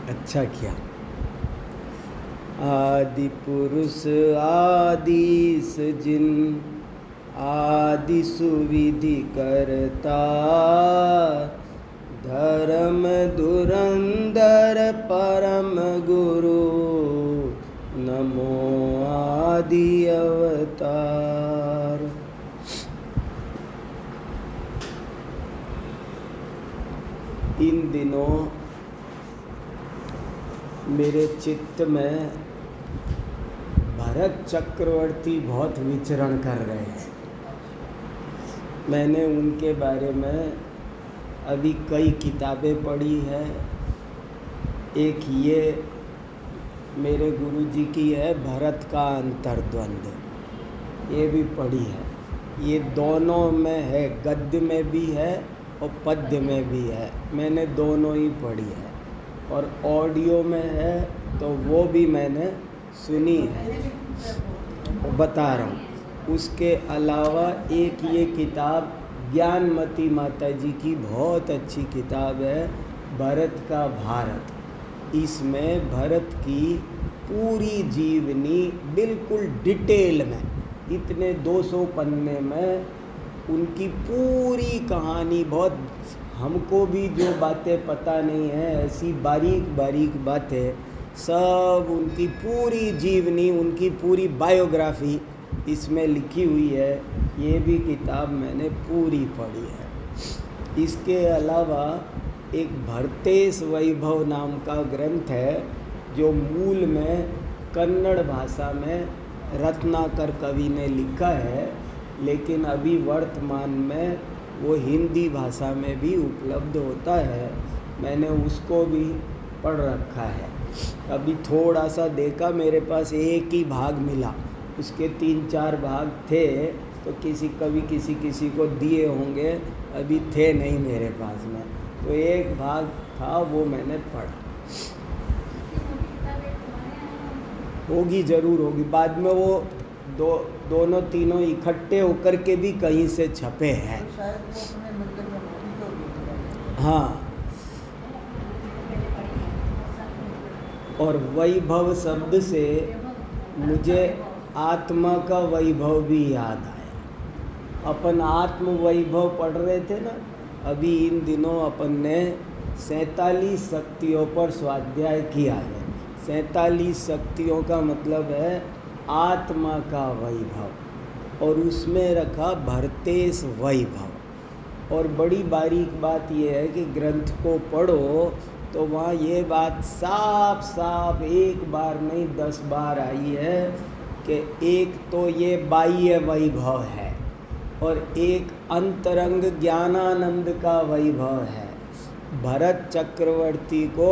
अच्छा किया। आदि पुरुष आदिस जिन, आदि सुविधि करता, धर्म धुरंधर परम गुरु, नमो आदि अवतार। इन दिनों मेरे चित्त में भरत चक्रवर्ती बहुत विचरण कर रहे हैं। मैंने उनके बारे में अभी कई किताबें पढ़ी है। एक ये मेरे गुरुजी की है, भरत का अंतर्द्वंद, ये भी पढ़ी है। ये दोनों में है, गद्य में भी है और पद्य में भी है। मैंने दोनों ही पढ़ी है और ऑडियो में है तो वो भी मैंने सुनी है, बता रहा हूँ। उसके अलावा एक ये किताब ज्ञानमती माता जी की बहुत अच्छी किताब है, भरत का भारत। इसमें भरत की पूरी जीवनी बिल्कुल डिटेल में, इतने 200 पन्ने में उनकी पूरी कहानी, बहुत हमको भी जो बातें पता नहीं है ऐसी बारीक बारीक बातें, सब उनकी पूरी जीवनी, उनकी पूरी बायोग्राफी इसमें लिखी हुई है। ये भी किताब मैंने पूरी पढ़ी है। इसके अलावा एक भरतेश वैभव नाम का ग्रंथ है जो मूल में कन्नड़ भाषा में रत्नाकर कवि ने लिखा है, लेकिन अभी वर्तमान में वो हिंदी भाषा में भी उपलब्ध होता है। मैंने उसको भी पढ़ रखा है। अभी थोड़ा सा देखा, मेरे पास एक ही भाग मिला, उसके 3-4 भाग थे तो किसी को दिए होंगे, अभी थे नहीं मेरे पास में, तो एक भाग था वो मैंने पढ़ा। होगी, ज़रूर होगी। बाद में वो दोनों तीनों इकट्ठे होकर के भी कहीं से छपे हैं। हाँ, और वैभव शब्द से मुझे आत्मा का वैभव भी याद आया। अपन आत्म वैभव पढ़ रहे थे ना अभी, इन दिनों अपन ने 47 शक्तियों पर स्वाध्याय किया है। 47 शक्तियों का मतलब है आत्मा का वैभव, और उसमें रखा भरतेश वैभव। और बड़ी बारीक बात यह है कि ग्रंथ को पढ़ो तो वहाँ ये बात साफ साफ एक बार नहीं 10 बार आई है कि एक तो ये बाह्य वैभव है और एक अंतरंग ज्ञानानंद का वैभव है। भरत चक्रवर्ती को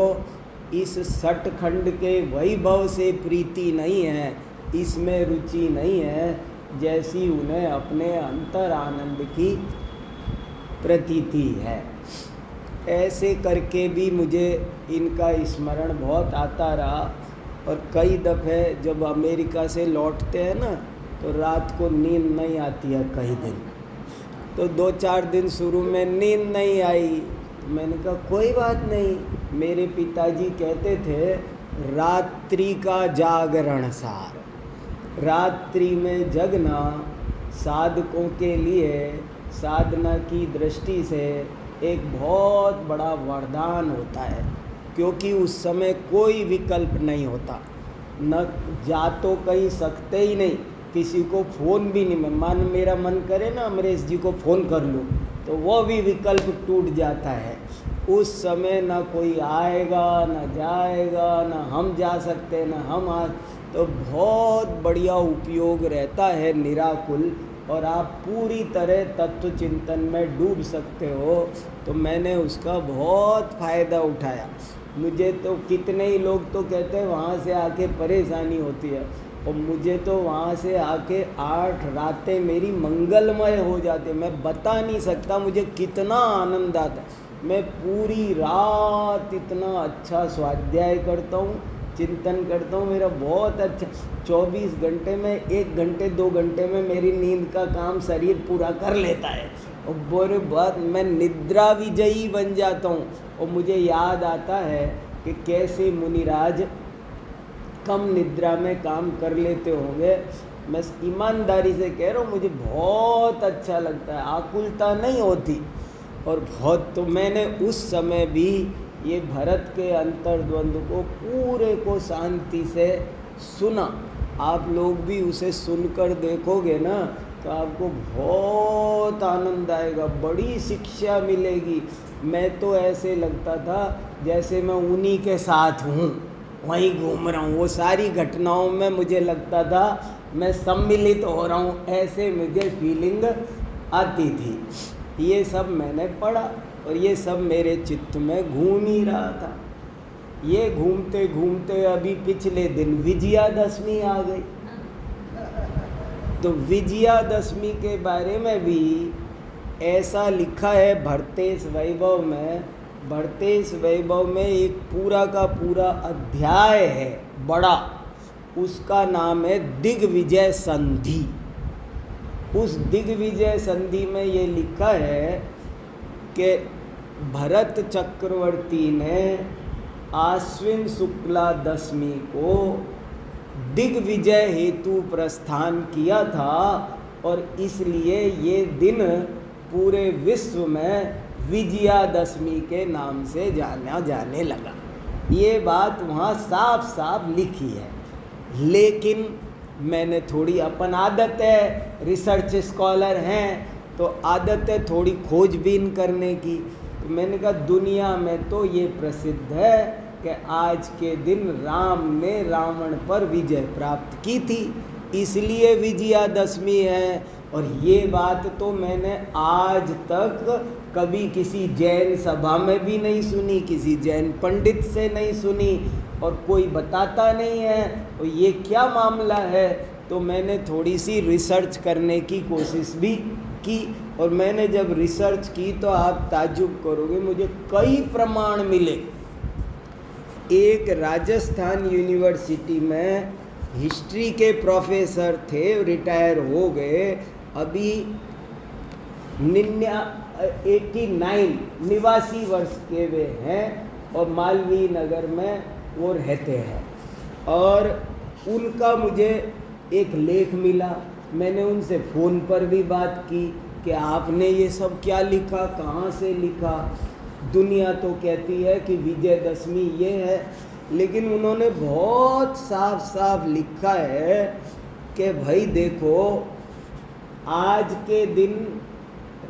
इस सठखंड के वैभव से प्रीति नहीं है, इसमें रुचि नहीं है, जैसी उन्हें अपने अंतर आनंद की प्रतीति है। ऐसे करके भी मुझे इनका स्मरण बहुत आता रहा। और कई दफ़े जब अमेरिका से लौटते हैं ना तो रात को नींद नहीं आती है कई दिन, तो 2-4 दिन शुरू में नींद नहीं आई। मैंने कहा कोई बात नहीं, मेरे पिताजी कहते थे रात्रि का जागरण सार, रात्रि में जगना साधकों के लिए साधना की दृष्टि से एक बहुत बड़ा वरदान होता है, क्योंकि उस समय कोई विकल्प नहीं होता, न जा तो कहीं सकते ही नहीं, किसी को फ़ोन भी नहीं। मान मेरा मन करे ना अमरेश जी को फ़ोन कर लूँ तो वो भी विकल्प टूट जाता है। उस समय ना कोई आएगा ना जाएगा, ना हम जा सकते ना हम आ, तो बहुत बढ़िया उपयोग रहता है निराकुल, और आप पूरी तरह तत्व चिंतन में डूब सकते हो। तो मैंने उसका बहुत फ़ायदा उठाया। मुझे तो कितने ही लोग तो कहते हैं वहाँ से आके परेशानी होती है, और मुझे तो वहाँ से आके 8 रातें मेरी मंगलमय हो जाती। मैं बता नहीं सकता मुझे कितना आनंद आता। मैं पूरी रात इतना अच्छा स्वाध्याय करता हूँ, चिंतन करता हूँ, मेरा बहुत अच्छा 24 घंटे में 1 घंटे 2 घंटे में मेरी नींद का काम शरीर पूरा कर लेता है। और बोरे बाद मैं निद्रा विजयी बन जाता हूँ। और मुझे याद आता है कि कैसे मुनिराज कम निद्रा में काम कर लेते होंगे। मैं ईमानदारी से कह रहा हूँ, मुझे बहुत अच्छा लगता है, आकुलता नहीं होती। और बहुत, तो मैंने उस समय भी ये भरत के अंतर्द्वंद को पूरे को शांति से सुना। आप लोग भी उसे सुनकर देखोगे ना तो आपको बहुत आनंद आएगा, बड़ी शिक्षा मिलेगी। मैं तो ऐसे लगता था जैसे मैं उन्हीं के साथ हूँ, वहीं घूम रहा हूँ। वो सारी घटनाओं में मुझे लगता था मैं सम्मिलित हो रहा हूँ, ऐसे मुझे फीलिंग आती थी। ये सब मैंने पढ़ा और ये सब मेरे चित्त में घूम ही रहा था। ये घूमते घूमते अभी पिछले दिन विजयादशमी आ गई। तो विजयादशमी के बारे में भी ऐसा लिखा है भरतेश वैभव में। भरतेश वैभव में एक पूरा का पूरा अध्याय है बड़ा, उसका नाम है दिग्विजय संधि। उस दिग्विजय संधि में ये लिखा है कि भरत चक्रवर्ती ने आश्विन शुक्ला दशमी को दिग्विजय हेतु प्रस्थान किया था और इसलिए ये दिन पूरे विश्व में विजयादशमी के नाम से जाना जाने लगा। ये बात वहाँ साफ साफ लिखी है। लेकिन मैंने थोड़ी, अपन आदत है, रिसर्च स्कॉलर हैं तो आदत है थोड़ी खोजबीन करने की। तो मैंने कहा दुनिया में तो ये प्रसिद्ध है कि आज के दिन राम ने रावण पर विजय प्राप्त की थी, इसलिए विजयादशमी है। और ये बात तो मैंने आज तक कभी किसी जैन सभा में भी नहीं सुनी, किसी जैन पंडित से नहीं सुनी, और कोई बताता नहीं है। और ये क्या मामला है? तो मैंने थोड़ी सी रिसर्च करने की कोशिश भी की, और मैंने जब रिसर्च की तो आप ताज्जुब करोगे, मुझे कई प्रमाण मिले। एक राजस्थान यूनिवर्सिटी में हिस्ट्री के प्रोफेसर थे, रिटायर हो गए, अभी 89 89 वर्ष के वे हैं और मालवीय नगर में वो रहते हैं। और उनका मुझे एक लेख मिला, मैंने उनसे फ़ोन पर भी बात की कि आपने ये सब क्या लिखा, कहाँ से लिखा। दुनिया तो कहती है कि विजयदशमी ये है, लेकिन उन्होंने बहुत साफ साफ लिखा है कि भाई देखो, आज के दिन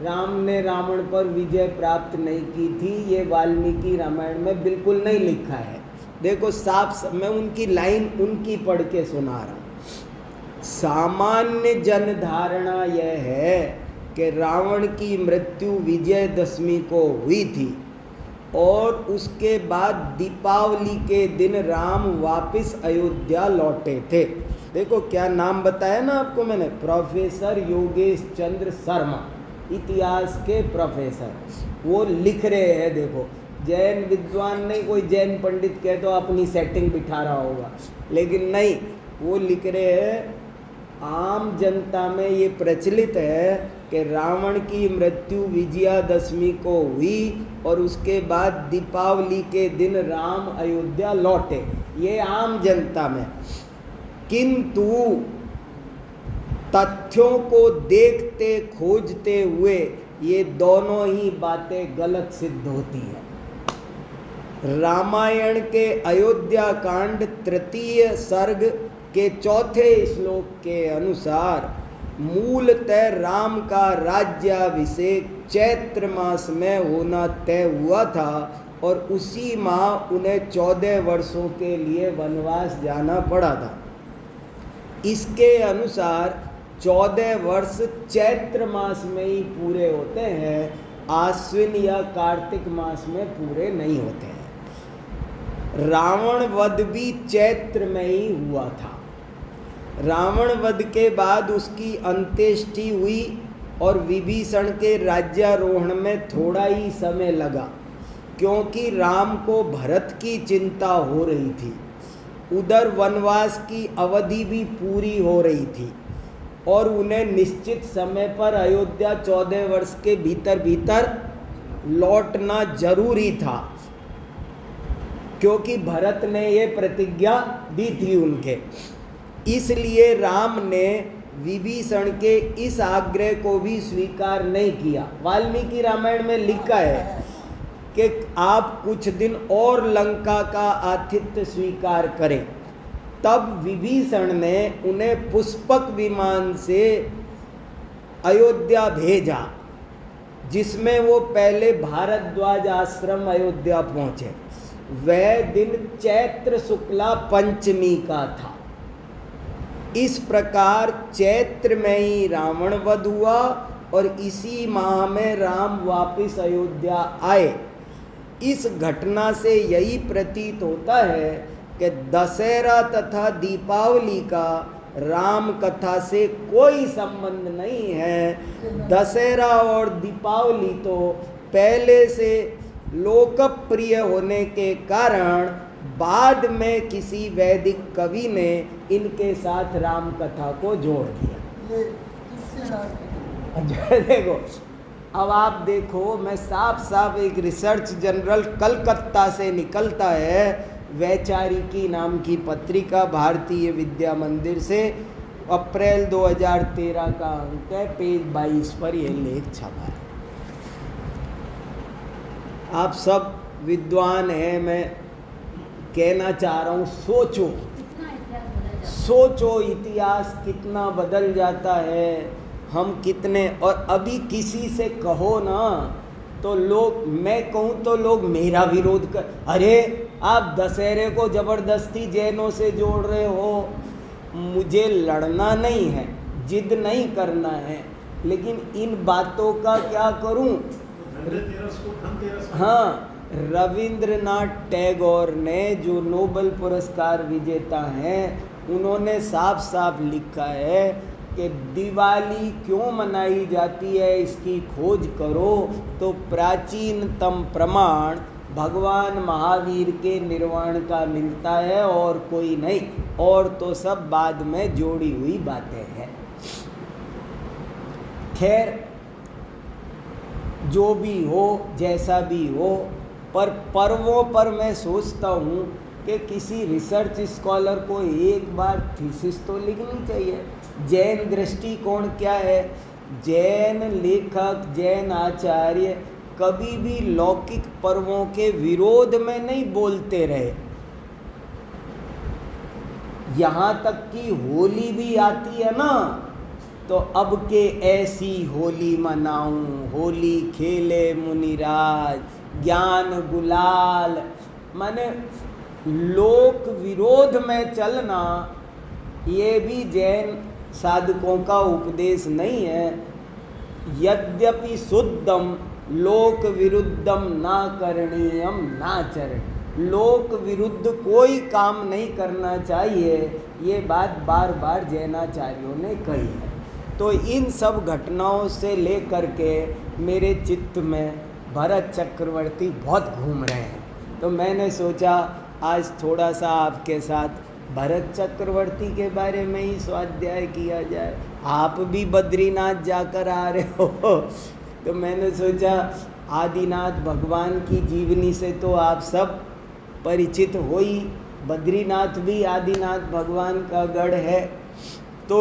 राम ने रावण पर विजय प्राप्त नहीं की थी, ये वाल्मीकि रामायण में बिल्कुल नहीं लिखा है। देखो साफ, मैं उनकी लाइन उनकी पढ़ के सुना रहा हूँ। सामान्य जन धारणा यह है कि रावण की मृत्यु विजयदशमी को हुई थी और उसके बाद दीपावली के दिन राम वापस अयोध्या लौटे थे। देखो क्या नाम बताया ना आपको मैंने, प्रोफेसर योगेश चंद्र शर्मा, इतिहास के प्रोफेसर, वो लिख रहे हैं। देखो जैन विद्वान नहीं, कोई जैन पंडित कहे तो अपनी सेटिंग बिठा रहा होगा, लेकिन नहीं, वो लिख रहे हैं आम जनता में ये प्रचलित है कि रावण की मृत्यु विजयादशमी को हुई और उसके बाद दीपावली के दिन राम अयोध्या लौटे, ये आम जनता में। किंतु तथ्यों को देखते खोजते हुए ये दोनों ही बातें गलत सिद्ध होती हैं। रामायण के अयोध्या कांड 3 सर्ग के 4 श्लोक के अनुसार मूलतः राम का राज्याभिषेक चैत्र मास में होना तय हुआ था और उसी माह उन्हें 14 वर्षों के लिए वनवास जाना पड़ा था। इसके अनुसार 14 वर्ष चैत्र मास में ही पूरे होते हैं, आश्विन या कार्तिक मास में पूरे नहीं होते हैं। रावण वध भी चैत्र में ही हुआ था। रावण वध के बाद उसकी अंत्येष्टि हुई और विभीषण के राज्यारोहण में थोड़ा ही समय लगा, क्योंकि राम को भरत की चिंता हो रही थी। उधर वनवास की अवधि भी पूरी हो रही थी और उन्हें निश्चित समय पर अयोध्या 14 वर्ष के भीतर भीतर लौटना जरूरी था, क्योंकि भरत ने ये प्रतिज्ञा दी थी उनके, इसलिए राम ने विभीषण के इस आग्रह को भी स्वीकार नहीं किया। वाल्मीकि रामायण में लिखा है कि आप कुछ दिन और लंका का आतिथ्य स्वीकार करें। तब विभीषण ने उन्हें पुष्पक विमान से अयोध्या भेजा, जिसमें वो पहले भारद्वाज आश्रम अयोध्या पहुँचे। वह दिन चैत्र शुक्ला पंचमी का था। इस प्रकार चैत्र में ही रावण वध हुआ और इसी माह में राम वापस अयोध्या आए। इस घटना से यही प्रतीत होता है कि दशहरा तथा दीपावली का राम कथा से कोई संबंध नहीं है। दशहरा और दीपावली तो पहले से लोकप्रिय होने के कारण बाद में किसी वैदिक कवि ने इनके साथ राम कथा को जोड़ दिया। देखो, अब आप देखो, मैं साफ साफ एक रिसर्च जर्नल कलकत्ता से निकलता है, वैचारिकी नाम की पत्रिका, भारतीय विद्या मंदिर से, अप्रैल 2013 का अंक है, पेज 22 पर यह लेख छपा है। आप सब विद्वान हैं, मैं कहना चाह रहा हूँ, सोचो इतिहास कितना बदल जाता है, हम कितने, और अभी किसी से कहो ना तो लोग, मैं कहूँ तो लोग मेरा विरोध कर, अरे आप दशहरे को जबरदस्ती जैनों से जोड़ रहे हो। मुझे लड़ना नहीं है, जिद नहीं करना है, लेकिन इन बातों का क्या करूं। हाँ, रविंद्रनाथ टैगोर ने, जो नोबेल पुरस्कार विजेता हैं, उन्होंने साफ साफ लिखा है कि दिवाली क्यों मनाई जाती है, इसकी खोज करो तो प्राचीनतम प्रमाण भगवान महावीर के निर्वाण का मिलता है और कोई नहीं, और तो सब बाद में जोड़ी हुई बातें हैं। खैर, जो भी हो, जैसा भी हो, पर पर्वों पर मैं सोचता हूँ कि किसी रिसर्च स्कॉलर को एक बार थीसिस तो लिखनी चाहिए। जैन दृष्टिकोण क्या है? जैन लेखक, जैन आचार्य कभी भी लौकिक पर्वों के विरोध में नहीं बोलते रहे। यहाँ तक कि होली भी आती है ना, तो अब के ऐसी होली मनाऊं, होली खेले मुनिराज, ज्ञान गुलाल, माने लोक विरोध में चलना, ये भी जैन साधकों का उपदेश नहीं है। यद्यपि शुद्धम लोक विरुद्धम ना करणीयम नाचरण, लोक विरुद्ध कोई काम नहीं करना चाहिए, ये बात बार बार जैनाचार्यों ने कही है। तो इन सब घटनाओं से लेकर के मेरे चित्त में भरत चक्रवर्ती बहुत घूम रहे हैं, तो मैंने सोचा आज थोड़ा सा आपके साथ भरत चक्रवर्ती के बारे में ही स्वाध्याय किया जाए। आप भी बद्रीनाथ जाकर आ रहे हो, तो मैंने सोचा आदिनाथ भगवान की जीवनी से तो आप सब परिचित हो ही, बद्रीनाथ भी आदिनाथ भगवान का गढ़ है। तो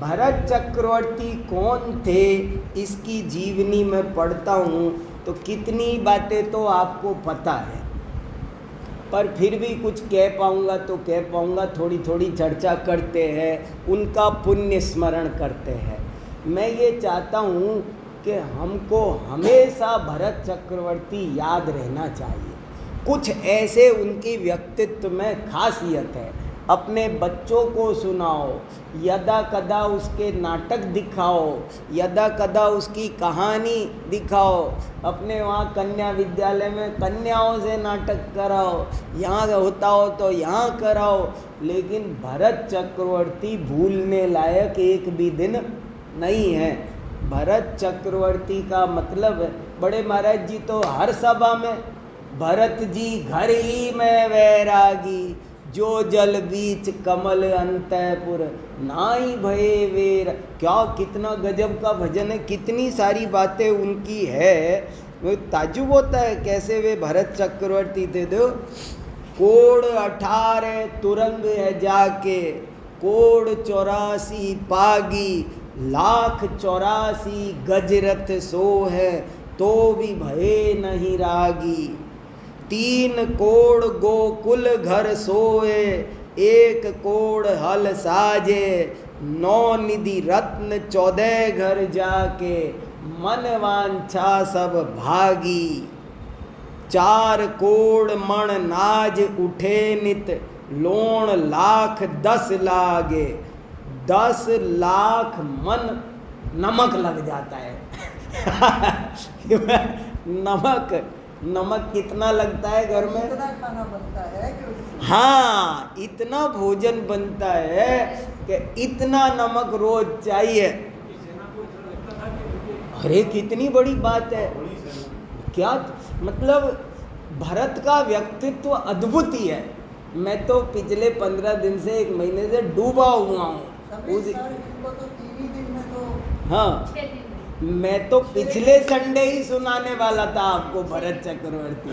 भरत चक्रवर्ती कौन थे, इसकी जीवनी में पढ़ता हूँ तो कितनी बातें तो आपको पता है, पर फिर भी कुछ कह पाऊँगा तो कह पाऊँगा, थोड़ी थोड़ी चर्चा करते हैं, उनका पुण्य स्मरण करते हैं। मैं ये चाहता हूँ कि हमको हमेशा भरत चक्रवर्ती याद रहना चाहिए। कुछ ऐसे उनकी व्यक्तित्व में खासियत है, अपने बच्चों को सुनाओ, यदा कदा उसके नाटक दिखाओ, यदा कदा उसकी कहानी दिखाओ, अपने वहाँ कन्या विद्यालय में कन्याओं से नाटक कराओ, यहाँ होता हो तो यहाँ कराओ, लेकिन भरत चक्रवर्ती भूलने लायक एक भी दिन नहीं है। भरत चक्रवर्ती का मतलब, बड़े महाराज जी तो हर सभा में भरत जी घर ही में वैरागी, जो जल बीच कमल अंतपुर नाई भये वेर। क्या कितना गजब का भजन है, कितनी सारी बातें उनकी है। वो ताज्जुब होता है कैसे वे भरत चक्रवर्ती थे। दो कोड़ 18 तुरंग है जाके, कोड़ 84 पागी, लाख 84 गजरथ सो है, तो भी भये नहीं रागी। 3 कोड़ गोकुल घर सोए, 1 कोड़ हल साजे, 9 निधि रत्न 14 घर जाके, मन वांछा सब भागी। 4 कोड़ मण नाज उठे नित, लोण लाख 10 लागे। 10 लाख मन नमक लग जाता है। नमक कितना लगता है घर में? इतना खाना बनता है कि हाँ, इतना भोजन बनता है कि इतना नमक रोज चाहिए। अरे कितनी बड़ी बात है। क्या मतलब भरत का व्यक्तित्व अद्भुत ही है। मैं तो पिछले 15 दिन से 1 महीने से डूबा हुआ हूँ। तो 3 ही दिन में तो हाँ, मैं तो पिछले संडे ही सुनाने वाला था आपको भरत चक्रवर्ती।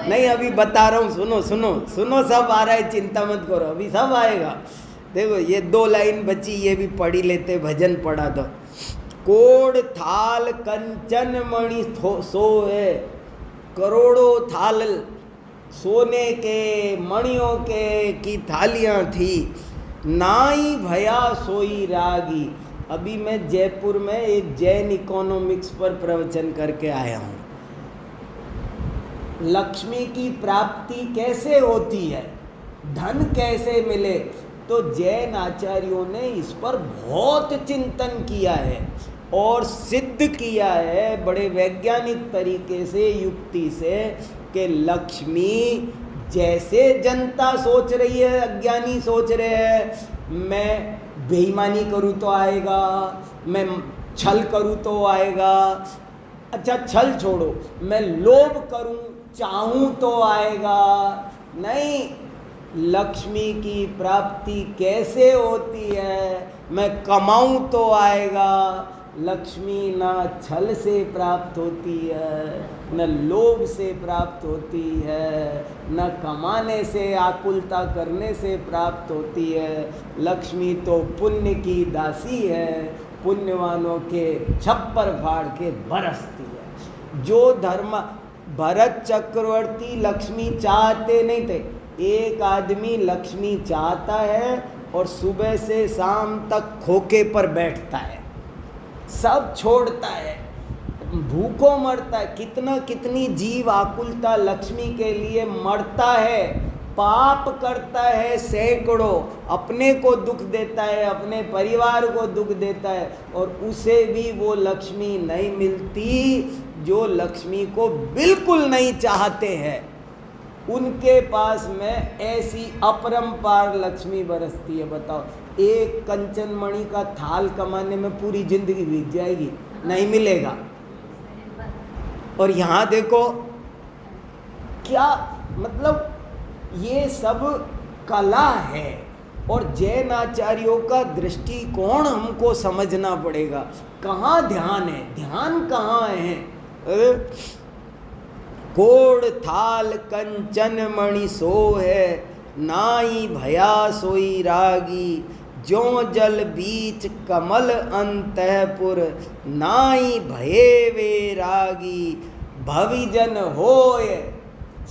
नहीं, अभी बता रहा हूँ, सुनो सुनो सुनो, सब आ रहा है, चिंता मत करो, अभी सब आएगा। देखो ये 2 लाइन बची, ये भी पढ़ी लेते, भजन पढ़ा तो। कोड़ थाल कंचन मणि सोए, करोड़ों थाल सोने के मणियों के की थालियां थी। नाई भया सोई रागी। अभी मैं जयपुर में एक जैन इकोनॉमिक्स पर प्रवचन करके आया हूँ। लक्ष्मी की प्राप्ति कैसे होती है, धन कैसे मिले, तो जैन आचार्यों ने इस पर बहुत चिंतन किया है और सिद्ध किया है बड़े वैज्ञानिक तरीके से, युक्ति से, कि लक्ष्मी जैसे जनता सोच रही है, अज्ञानी सोच रहे हैं, मैं बेईमानी करूँ तो आएगा, मैं छल करूँ तो आएगा। अच्छा छल छोड़ो, मैं लोभ करूँ चाहूँ तो आएगा। नहीं, लक्ष्मी की प्राप्ति कैसे होती है, मैं कमाऊँ तो आएगा। लक्ष्मी ना छल से प्राप्त होती है, न लोभ से प्राप्त होती है, न कमाने से, आकुलता करने से प्राप्त होती है। लक्ष्मी तो पुण्य की दासी है, पुण्यवानों के छप्पर फाड़ के बरसती है। जो धर्म भरत चक्रवर्ती लक्ष्मी चाहते नहीं थे। एक आदमी लक्ष्मी चाहता है और सुबह से शाम तक खोके पर बैठता है, सब छोड़ता है, भूखों मरता है। कितनी जीव आकुलता लक्ष्मी के लिए मरता है, पाप करता है सैकड़ों, अपने को दुख देता है, अपने परिवार को दुख देता है, और उसे भी वो लक्ष्मी नहीं मिलती जो लक्ष्मी को बिल्कुल नहीं चाहते हैं। उनके पास में ऐसी अपरंपार लक्ष्मी बरसती है। बताओ, एक कंचन मणि का थाल कमाने में पूरी जिंदगी बीत जाएगी, नहीं मिलेगा। और यहाँ देखो क्या मतलब, ये सब कला है और जैन आचार्यों का दृष्टिकोण हमको समझना पड़ेगा। कहाँ ध्यान है, ध्यान कहाँ है? कोड़ थाल कंचन मणि सोहे, नाई भया सोई रागी। ज्यों जल बीच कमल अंतःपुर, नाई भये वे रागी। भविजन होय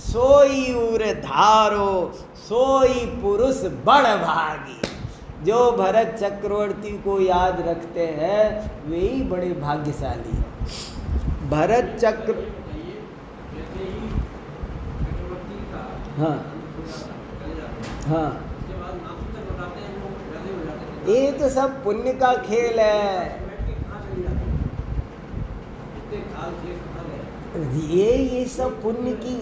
सोई उर धारो, सोई पुरुष बड़ भागी। जो भरत चक्रवर्ती को याद रखते हैं वे ही बड़े भाग्यशाली हैं। भरत चक्र हाँ हाँ, ये तो सब पुण्य का खेल है। ये सब पुण्य की,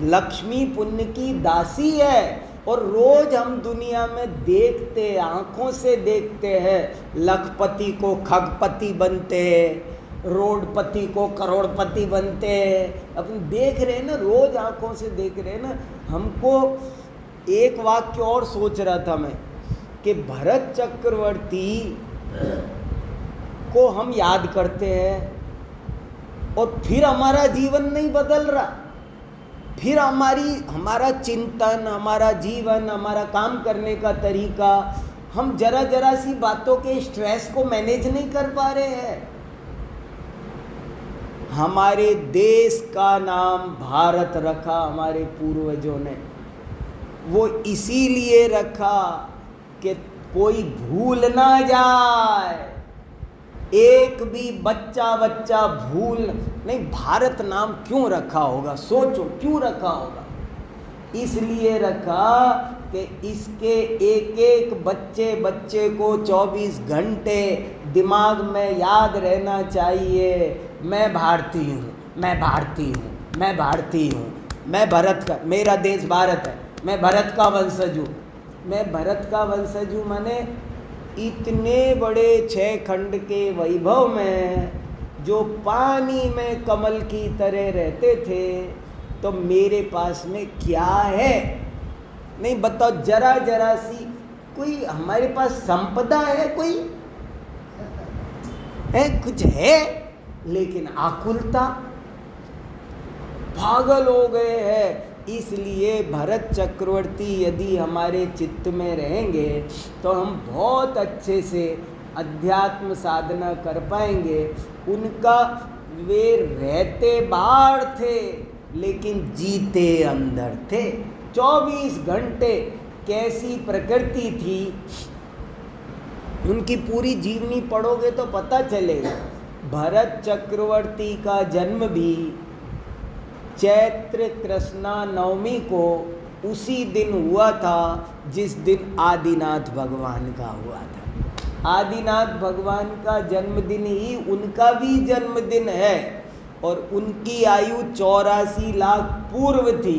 लक्ष्मी पुण्य की दासी है। और रोज हम दुनिया में देखते, आंखों से देखते हैं, लखपति को खगपति बनते हैं, रोडपति को करोड़पति बनते हैं। अपन देख रहे हैं ना, रोज आंखों से देख रहे हैं ना। हमको एक वाक्य और सोच रहा था मैं कि भरत चक्रवर्ती को हम याद करते हैं, और फिर हमारा जीवन नहीं बदल रहा, फिर हमारा चिंतन, हमारा जीवन, हमारा काम करने का तरीका, हम जरा जरा सी बातों के स्ट्रेस को मैनेज नहीं कर पा रहे हैं। हमारे देश का नाम भारत रखा हमारे पूर्वजों ने, वो इसीलिए रखा कि कोई भूल ना जाए, एक भी बच्चा भूल नहीं। भारत नाम क्यों रखा होगा, सोचो क्यों रखा होगा? इसलिए रखा कि इसके एक एक बच्चे को 24 घंटे दिमाग में याद रहना चाहिए, मैं भारतीय हूँ, मैं भारतीय हूँ, मैं भारतीय हूँ, मैं भारत का, मेरा देश भारत है, मैं भारत का वंशज हूँ। मैं भारत का वंशज हूँ माने इतने बड़े 6 खंड के वैभव में जो पानी में कमल की तरह रहते थे, तो मेरे पास में क्या है? नहीं बताओ, जरा जरा सी कोई हमारे पास संपदा है, कोई है, कुछ है, लेकिन आकुलता, पागल हो गए हैं। इसलिए भरत चक्रवर्ती यदि हमारे चित्त में रहेंगे तो हम बहुत अच्छे से अध्यात्म साधना कर पाएंगे। उनका वे रहते बाहर थे लेकिन जीते अंदर थे। 24 घंटे कैसी प्रकृति थी, उनकी पूरी जीवनी पढ़ोगे तो पता चलेगा। भरत चक्रवर्ती का जन्म भी चैत्र कृष्णा नवमी को उसी दिन हुआ था जिस दिन आदिनाथ भगवान का हुआ था। आदिनाथ भगवान का जन्मदिन ही उनका भी जन्मदिन है और उनकी आयु 84 लाख पूर्व थी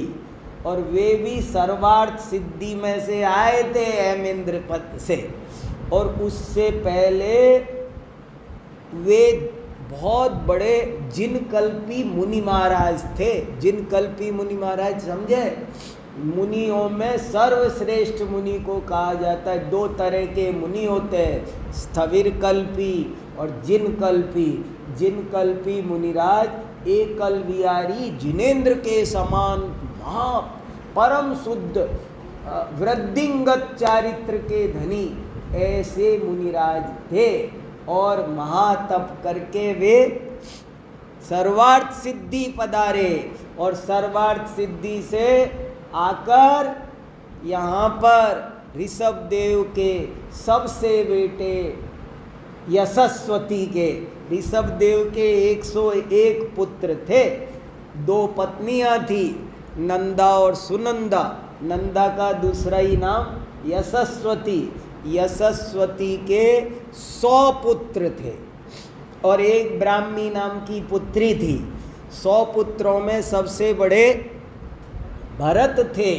और वे भी सर्वार्थ सिद्धि में से आए थे हेमेंद्र पद से। और उससे पहले वे बहुत बड़े जिनकल्पी मुनि महाराज थे। जिनकल्पी मुनि महाराज समझे? मुनियों में सर्वश्रेष्ठ मुनि को कहा जाता है। 2 तरह के मुनि होते हैं, स्थविर कल्पी और जिनकल्पी। जिनकल्पी मुनिराज एकल विहारी जिनेन्द्र के समान महा परम शुद्ध वृद्धिंगत चारित्र के धनी ऐसे मुनिराज थे और महातप करके वे सर्वार्थ सिद्धि पधारे और सर्वार्थ सिद्धि से आकर यहाँ पर ऋषभ देव के सबसे बेटे यशस्वती के, ऋषभ देव के 101 पुत्र थे। 2 पत्नियाँ थी, नंदा और सुनंदा। नंदा का दूसरा ही नाम यशस्वती। यशस्वती के 100 पुत्र थे और एक ब्राह्मी नाम की पुत्री थी। 100 पुत्रों में सबसे बड़े भरत थे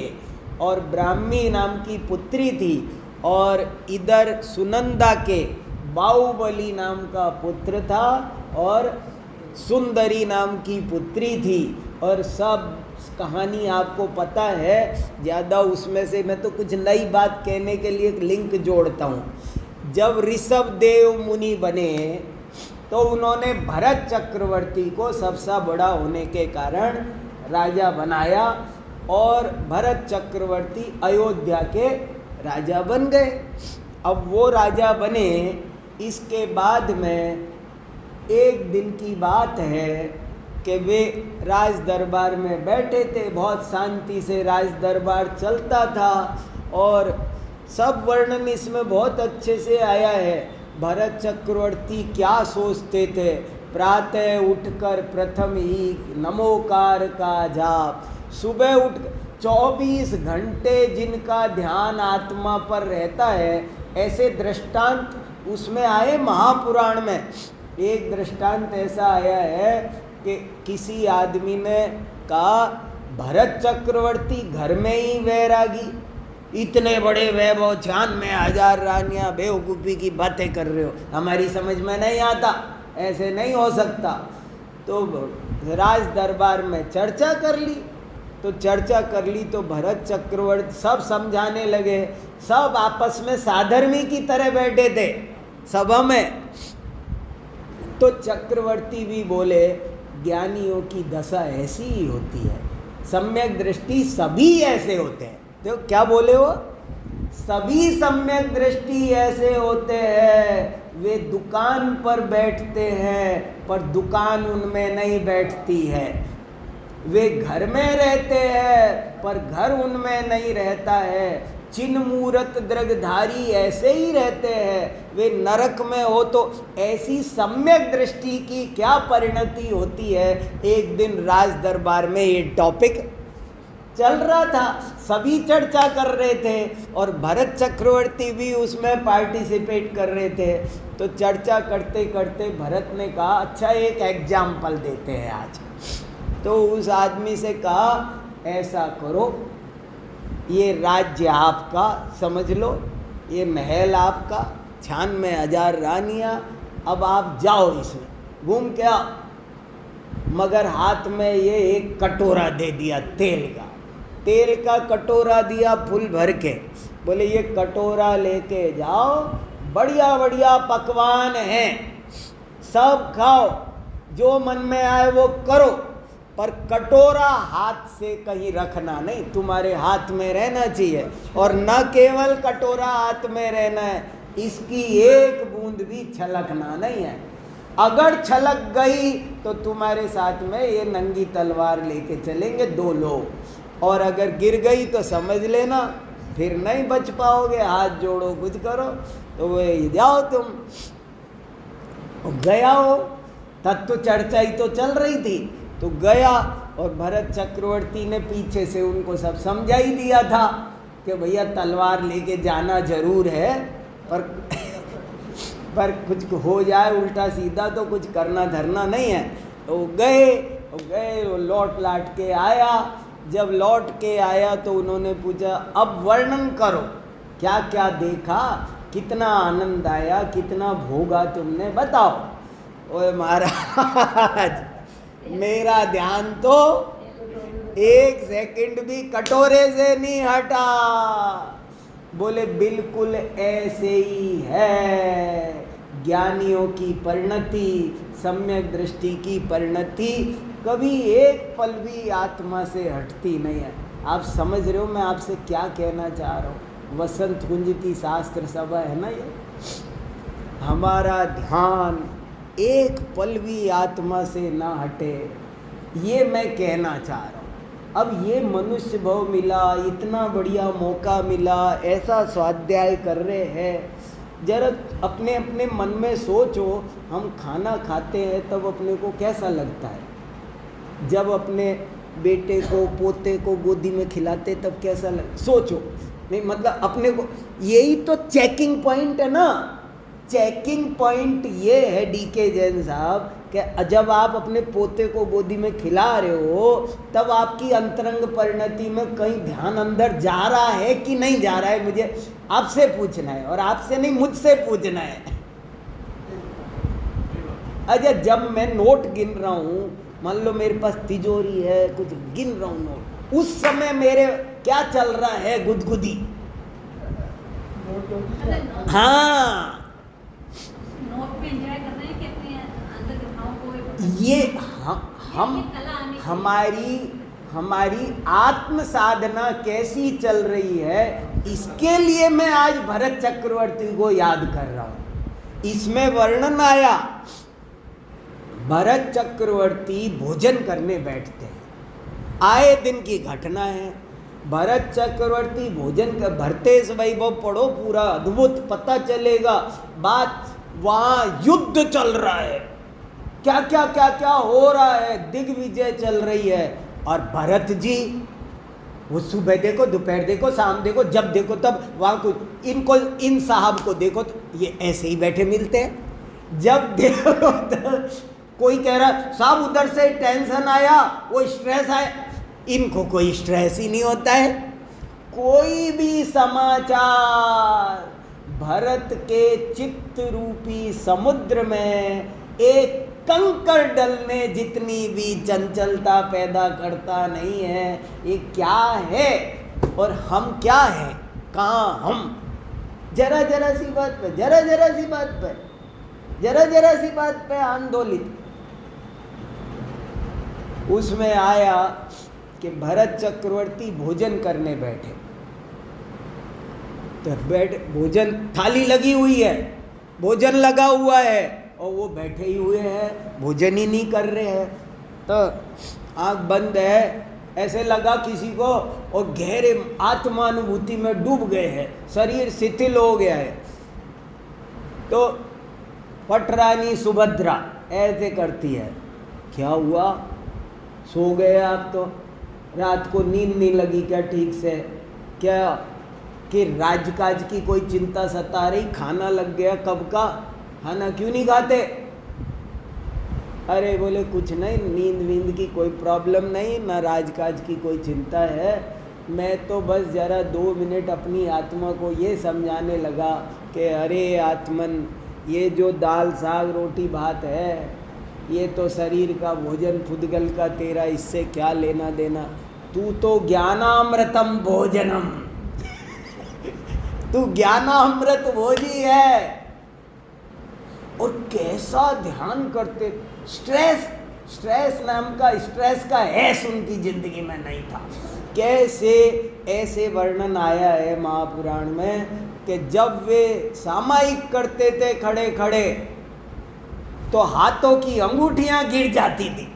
और ब्राह्मी नाम की पुत्री थी। और इधर सुनंदा के बाहुबली नाम का पुत्र था और सुंदरी नाम की पुत्री थी। और सब कहानी आपको पता है, ज़्यादा उसमें से मैं तो कुछ नई बात कहने के लिए एक लिंक जोड़ता हूँ। जब ऋषभ देव मुनि बने तो उन्होंने भरत चक्रवर्ती को सबसे बड़ा होने के कारण राजा बनाया और भरत चक्रवर्ती अयोध्या के राजा बन गए। अब वो राजा बने, इसके बाद में एक दिन की बात है कि वे राज दरबार में बैठे थे। बहुत शांति से राज दरबार चलता था और सब वर्णन इसमें बहुत अच्छे से आया है। भरत चक्रवर्ती क्या सोचते थे? प्रातः उठकर प्रथम ही नमोकार का जाप, सुबह उठ 24 घंटे जिनका ध्यान आत्मा पर रहता है, ऐसे दृष्टांत उसमें आए महापुराण में। एक दृष्टांत ऐसा आया है कि किसी आदमी ने कहा, भरत चक्रवर्ती घर में ही वैरागी, इतने बड़े वैभव, छान में 1000 रानियाँ, बेवकूफ़ी की बातें कर रहे हो, हमारी समझ में नहीं आता, ऐसे नहीं हो सकता। तो राज दरबार में चर्चा कर ली। तो भरत चक्रवर्ती सब समझाने लगे। सब आपस में साधर्मी की तरह बैठे थे सभा में। तो चक्रवर्ती भी बोले, ज्ञानियों की दशा ऐसी ही होती है। सम्यक दृष्टि सभी ऐसे होते हैं। तो क्या बोले वो? सभी सम्यक दृष्टि ऐसे होते हैं। वे दुकान पर बैठते हैं पर दुकान उनमें नहीं बैठती है। वे घर में रहते हैं पर घर उनमें नहीं रहता है। चिन्ह मूरत दृगधारी ऐसे ही रहते हैं। वे नरक में हो तो ऐसी सम्यक दृष्टि की क्या परिणति होती है। एक दिन राज दरबार में ये टॉपिक चल रहा था, सभी चर्चा कर रहे थे और भरत चक्रवर्ती भी उसमें पार्टिसिपेट कर रहे थे। तो चर्चा करते करते भरत ने कहा अच्छा एक एग्जाम्पल देते हैं आज। तो उस आदमी से कहा ऐसा करो, ये राज्य आपका समझ लो, ये महल आपका, 96,000 रानियाँ, अब आप जाओ इसमें घूम के आओ। मगर हाथ में ये एक कटोरा दे दिया तेल का कटोरा दिया फुल भर के। बोले ये कटोरा लेके जाओ, बढ़िया बढ़िया पकवान हैं, सब खाओ, जो मन में आए वो करो, पर कटोरा हाथ से कहीं रखना नहीं, तुम्हारे हाथ में रहना चाहिए। और न केवल कटोरा हाथ में रहना है, इसकी एक बूंद भी छलकना नहीं है। अगर छलक गई तो तुम्हारे साथ में ये नंगी तलवार लेके चलेंगे 2 लोग, और अगर गिर गई तो समझ लेना फिर नहीं बच पाओगे, हाथ जोड़ो कुछ करो। तो वो जाओ तुम। गया हो, तब तो चर्चा ही तो चल रही थी। तो गया और भरत चक्रवर्ती ने पीछे से उनको सब समझा ही दिया था कि भैया तलवार लेके जाना जरूर है, पर कुछ हो जाए उल्टा सीधा तो कुछ करना धरना नहीं है। तो गए लौट लाट के आया। जब लौट के आया तो उन्होंने पूछा अब वर्णन करो, क्या क्या देखा, कितना आनंद आया, कितना भोगा तुमने, बताओ। ओए महाराज मेरा ध्यान तो 1 सेकंड भी कटोरे से नहीं हटा। बोले बिल्कुल ऐसे ही है। ज्ञानियों की परिणति, सम्यक दृष्टि की परिणति कभी एक पल भी आत्मा से हटती नहीं है। आप समझ रहे हो मैं आपसे क्या कहना चाह रहा हूँ? वसंत कुंज की शास्त्र सभा है ना ये, हमारा ध्यान एक पल भी आत्मा से ना हटे, ये मैं कहना चाह रहा हूँ। अब ये मनुष्य भाव मिला, इतना बढ़िया मौका मिला, ऐसा स्वाध्याय कर रहे हैं। जरा अपने अपने मन में सोचो, हम खाना खाते हैं तब अपने को कैसा लगता है? जब अपने बेटे को पोते को गोदी में खिलाते तब कैसा सोचो। नहीं मतलब अपने को, यही तो चेकिंग पॉइंट है ना। चेकिंग पॉइंट ये है डीके जैन साहब कि जब आप अपने पोते को गोदी में खिला रहे हो तब आपकी अंतरंग परिणति में कहीं ध्यान अंदर जा रहा है कि नहीं जा रहा है, मुझे आपसे पूछना है, और आपसे नहीं मुझसे पूछना है। अच्छा जब मैं नोट गिन रहा हूँ, मान लो मेरे पास तिजोरी है, कुछ गिन रहा हूँ नोट, उस समय मेरे क्या चल रहा है? गुदगुदी। हाँ ये हमारी आत्म साधना कैसी चल रही है, इसके लिए मैं आज भरत चक्रवर्ती को याद कर रहा हूँ। इसमें वर्णन आया, भरत चक्रवर्ती भोजन करने बैठते हैं, आए दिन की घटना है। भरत चक्रवर्ती भोजन कर, भरतेश वैभव पढ़ो पूरा, अद्भुत पता चलेगा। बात वहाँ युद्ध चल रहा है, क्या क्या क्या क्या हो रहा है, दिग्विजय चल रही है। और भरत जी वो सुबह देखो, दोपहर देखो, शाम देखो, जब देखो तब वहाँ कुछ, इनको इन साहब को देखो तो ये ऐसे ही बैठे मिलते हैं। जब देखो तो कोई कह रहा साहब उधर से टेंशन आया, वो स्ट्रेस आया, इनको कोई स्ट्रेस ही नहीं होता है। कोई भी समाचार भरत के चित्त रूपी समुद्र में एक कंकड़ डलने जितनी भी चंचलता पैदा करता नहीं है। ये क्या है और हम क्या हैं, कहाँ हम? जरा जरा सी बात पे, जरा जरा सी बात पे, जरा जरा सी बात पे आंदोलित। उसमें आया कि भरत चक्रवर्ती भोजन करने बैठे, तो भोजन थाली लगी हुई है, भोजन लगा हुआ है और वो बैठे ही हुए हैं, भोजन ही नहीं कर रहे हैं। तो आँख बंद है, ऐसे लगा किसी को, और गहरे आत्मानुभूति में डूब गए हैं, शरीर शिथिल हो गया है। तो पटरानी सुभद्रा ऐसे करती है, क्या हुआ, सो गए आप तो, रात को नींद नहीं लगी क्या ठीक से, क्या कि राजकाज की कोई चिंता सता रही, खाना लग गया कब का, खाना क्यों नहीं खाते? अरे बोले कुछ नहीं, नींद वींद की कोई प्रॉब्लम नहीं, ना राजकाज की कोई चिंता है, मैं तो बस ज़रा 2 मिनट अपनी आत्मा को ये समझाने लगा कि अरे आत्मन, ये जो दाल साग रोटी भात है ये तो शरीर का भोजन फुदगल का, तेरा इससे क्या लेना देना, तू तो ज्ञानामृतम भोजनम तू ज्ञानामृत भोजी है। और कैसा ध्यान करते, स्ट्रेस नाम का, स्ट्रेस का ऐस उनकी जिंदगी में नहीं था। कैसे ऐसे वर्णन आया है महापुराण में कि जब वे सामायिक करते थे खड़े खड़े तो हाथों की अंगूठियां गिर जाती थी।